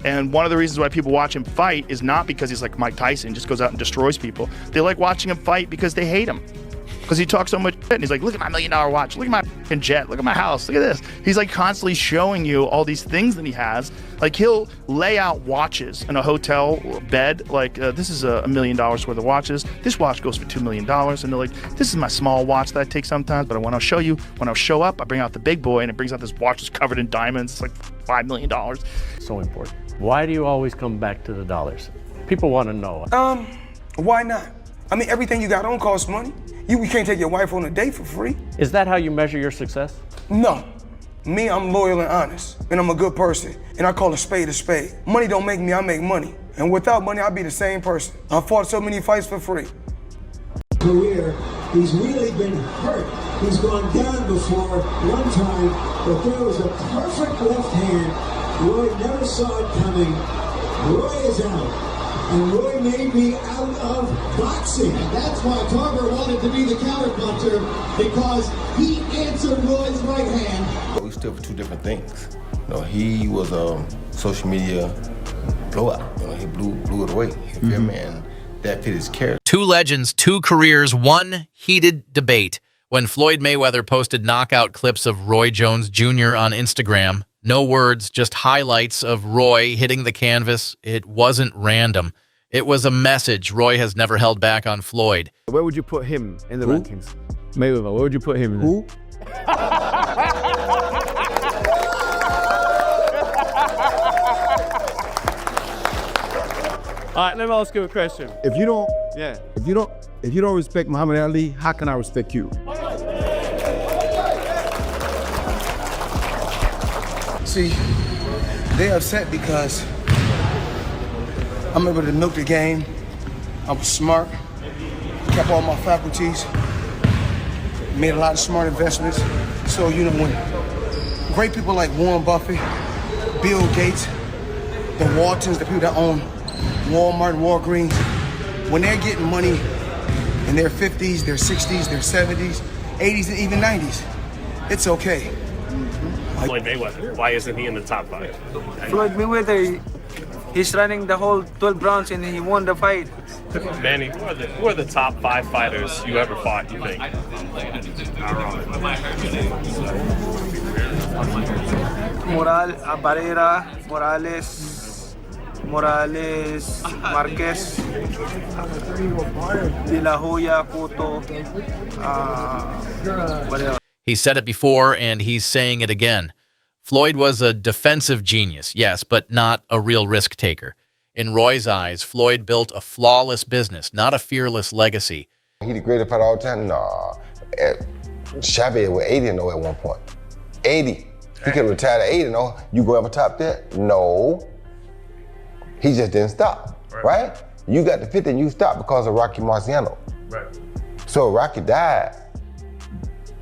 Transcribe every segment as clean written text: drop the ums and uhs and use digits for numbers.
And one of the reasons why people watch him fight is not because he's like Mike Tyson, just goes out and destroys people. They like watching him fight because they hate him. Because he talks so much shit, and he's like, look at my $1 million watch, look at my fucking jet, look at my house, look at this. He's like constantly showing you all these things that he has. Like he'll lay out watches in a hotel bed, like this is $1 million worth of watches. This watch goes for $2 million. And they're like, this is my small watch that I take sometimes, but when I'll show you, when I'll show up, I bring out the big boy, and it brings out this watch that's covered in diamonds. It's like $5 million. So important. Why do you always come back to the dollars? People want to know. Why not? I mean, everything you got on costs money. You can't take your wife on a date for free. Is that how you measure your success? No. Me, I'm loyal and honest, and I'm a good person, and I call a spade a spade. Money don't make me, I make money. And without money, I'd be the same person. I fought so many fights for free. Career, he's really been hurt. He's gone down before one time, but there was a perfect left hand. Roy never saw it coming. Roy is out. And Roy may be out of boxing. And that's why Tarver wanted to be the counterpuncher, because he answered Roy's right hand. We stood for two different things. You know, he was a social media blowout. You know, he blew it away. You feel me? And that fit his character. Two legends, two careers, one heated debate. When Floyd Mayweather posted knockout clips of Roy Jones Jr. on Instagram, no words, just highlights of Roy hitting the canvas. It wasn't random. It was a message Roy has never held back on Floyd. Where would you put him in the rankings? Mayweather, where would you put him? Who? All right, let me ask you a question. If you don't respect Muhammad Ali, how can I respect you? See, they're upset because I'm able to milk the game. I was smart, kept all my faculties, made a lot of smart investments. So, you know, when great people like Warren Buffett, Bill Gates, the Waltons, the people that own Walmart and Walgreens, when they're getting money in their 50s, their 60s, their 70s, 80s, and even 90s, it's okay. Floyd Mayweather, why isn't he in the top 5? Floyd Mayweather, he's running the whole 12 rounds and he won the fight. Manny, who are the top 5 fighters you ever fought, you think? Barrera, Morales, Marquez, De La Hoya, Cotto, whatever. He said it before, and he's saying it again. Floyd was a defensive genius, yes, but not a real risk taker. In Roy's eyes, Floyd built a flawless business, not a fearless legacy. He the greatest fighter all the time? Nah. Chavez was 80-0 at one point. 80. He could have retired at 80-0. You go ever top that? No. He just didn't stop, right? You got to 50 and you stopped because of Rocky Marciano. Right. So Rocky died.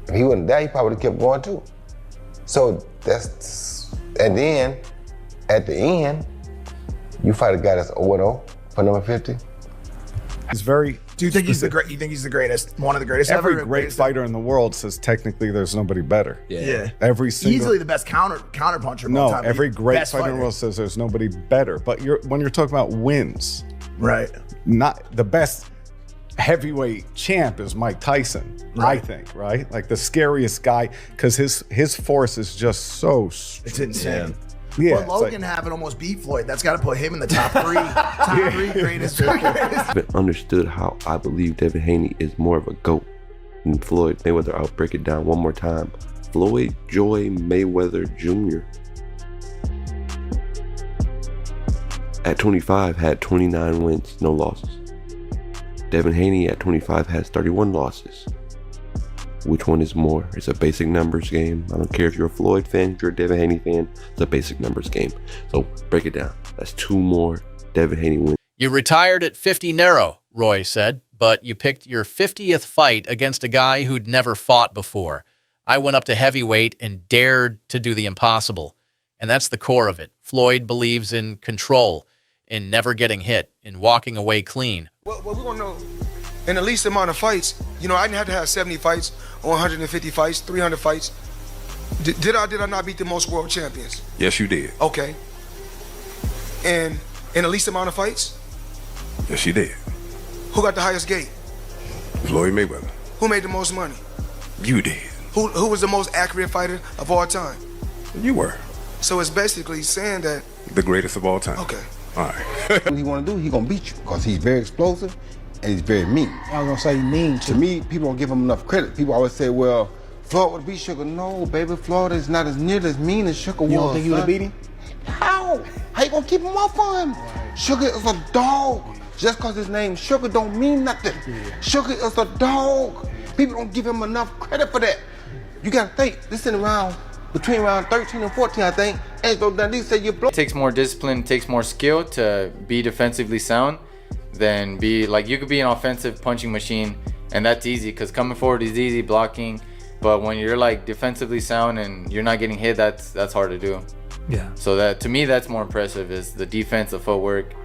If he wouldn't die, he probably would have kept going too. So and then at the end, you fight a guy that's 0-0 for number 50. He's very. Do you think he's the great? You think he's the greatest? One of the greatest Every ever? great fighter in the world says technically there's nobody better. Yeah. Every single. Easily the best counterpuncher of all time. Every great Best fighter in the world says there's nobody better. But when you're talking about wins, right? Not the best heavyweight champ is Mike Tyson, I think, right? Like the scariest guy, because his force is just so. It's insane. Yeah, but Logan having almost beat Floyd, that's got to put him in the top 3, top 3 greatest. But understood how I believe Devin Haney is more of a GOAT than Floyd Mayweather. I'll break it down one more time. Floyd Joy Mayweather Jr. at 25 had 29 wins, no losses. Devin Haney at 25 has 31 losses. Which one is more? It's a basic numbers game. I don't care if you're a Floyd fan, if you're a Devin Haney fan, it's a basic numbers game. So break it down. That's 2 more Devin Haney wins. You retired at 50 narrow, Roy said, but you picked your 50th fight against a guy who'd never fought before. I went up to heavyweight and dared to do the impossible. And that's the core of it. Floyd believes in control, in never getting hit, in walking away clean. Well, we want to know, in the least amount of fights, you know, I didn't have to have 70 fights or 150 fights, 300 fights. Did I not beat the most world champions? Yes, you did. Okay. And in the least amount of fights? Yes, she did. Who got the highest gate? Floyd Mayweather. Who made the most money? You did. Who was the most accurate fighter of all time? You were. So it's basically saying that... The greatest of all time. Okay. All right. What he want to do, he gonna beat you because he's very explosive and he's very mean. I was gonna say mean too. To me, people don't give him enough credit. People always say, well, Floyd would beat Sugar. No, baby, Floyd is not as near as mean as Sugar was. You don't think he would have beat him? How? How you gonna keep him off on him? Sugar is a dog. Just because his name Sugar don't mean nothing. Sugar is a dog. People don't give him enough credit for that. You gotta think, this in around, between around 13 and 14, I think, Angelo Dundee said you blow. It takes more discipline, takes more skill to be defensively sound than be, like, you could be an offensive punching machine, and that's easy, because coming forward is easy, blocking, but when you're, like, defensively sound and you're not getting hit, that's hard to do. Yeah. So that, to me, that's more impressive, is the defense, the footwork,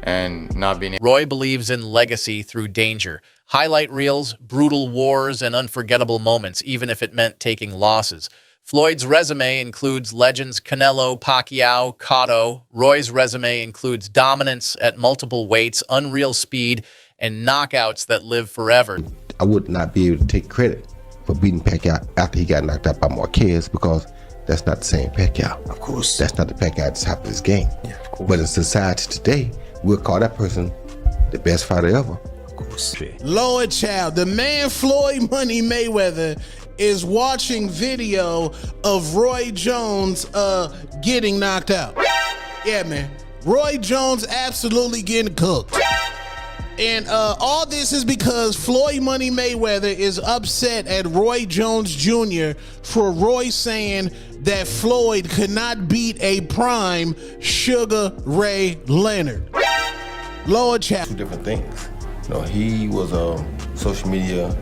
and not being... Roy believes in legacy through danger. Highlight reels, brutal wars, and unforgettable moments, even if it meant taking losses. Floyd's resume includes legends Canelo, Pacquiao, Cotto. Roy's resume includes dominance at multiple weights, unreal speed, and knockouts that live forever. I would not be able to take credit for beating Pacquiao after he got knocked out by Marquez because that's not the same Pacquiao. Of course. That's not the Pacquiao at the top of his game. Yeah, of course. But in society today, we'll call that person the best fighter ever. Of course. Lord child, the man Floyd Money Mayweather is watching video of Roy Jones getting knocked out. Yeah, man. Roy Jones absolutely getting cooked. And all this is because Floyd Money Mayweather is upset at Roy Jones Jr. for Roy saying that Floyd could not beat a prime Sugar Ray Leonard. Lord child. Two different things. You know, he was a social media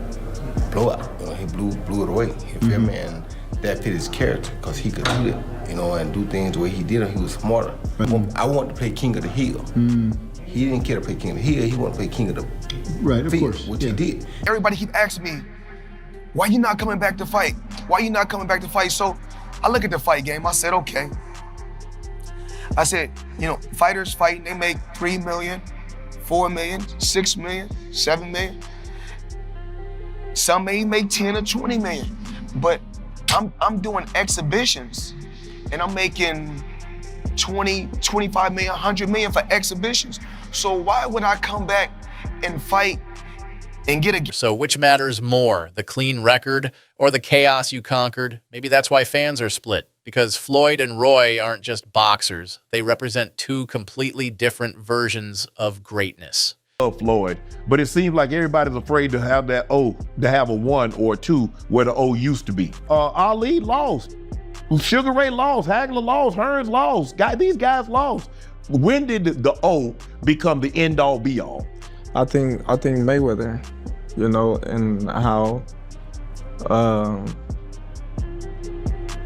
blowout. You know, he blew it away. You feel me? And that fit his character because he could do it, you know, and do things the way he did it. He was smarter. I wanted to play King of the Hill. He didn't care to play King of the Hill. He wanted to play King of the Field, which he did. Everybody keep asking me, why you not coming back to fight? Why you not coming back to fight? So I look at the fight game. I said, okay. I said, you know, fighters fighting, they make 3 million, 4 million, 6 million, 7 million. Some may make 10 or 20 million, but I'm doing exhibitions and I'm making 20, 25 million, 100 million for exhibitions. So why would I come back and fight and get a... So which matters more, the clean record or the chaos you conquered? Maybe that's why fans are split, because Floyd and Roy aren't just boxers. They represent two completely different versions of greatness. Floyd, but it seems like everybody's afraid to have that O, to have a 1 or a 2 where the O used to be. Ali lost, Sugar Ray lost, Hagler lost, Hearns lost. These guys lost. When did the O become the end all be all? I think Mayweather, you know, and how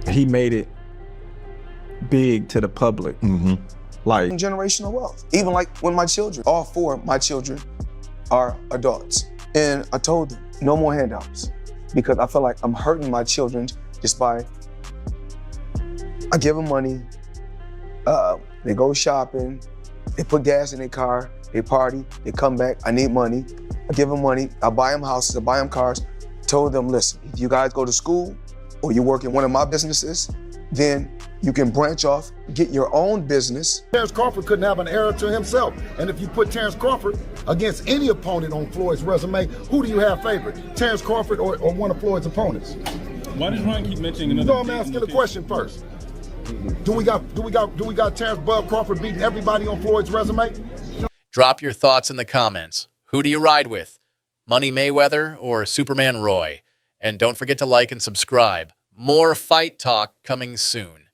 he made it big to the public. Like generational wealth. Even like when my children, all 4 of my children are adults. And I told them, no more handouts. Because I feel like I'm hurting my children just by, I give them money, they go shopping, they put gas in their car, they party, they come back, I need money. I give them money, I buy them houses, I buy them cars. Told them, listen, if you guys go to school or you work in one of my businesses, then you can branch off, get your own business. Terrence Crawford couldn't have an heir to himself. And if you put Terrence Crawford against any opponent on Floyd's resume, who do you have favorite? Terrence Crawford or one of Floyd's opponents? Why does Ryan keep mentioning another? No, I'm asking a question first. Do we got Terrence Bud Crawford beating everybody on Floyd's resume? Drop your thoughts in the comments. Who do you ride with? Money Mayweather or Superman Roy? And don't forget to like and subscribe. More fight talk coming soon.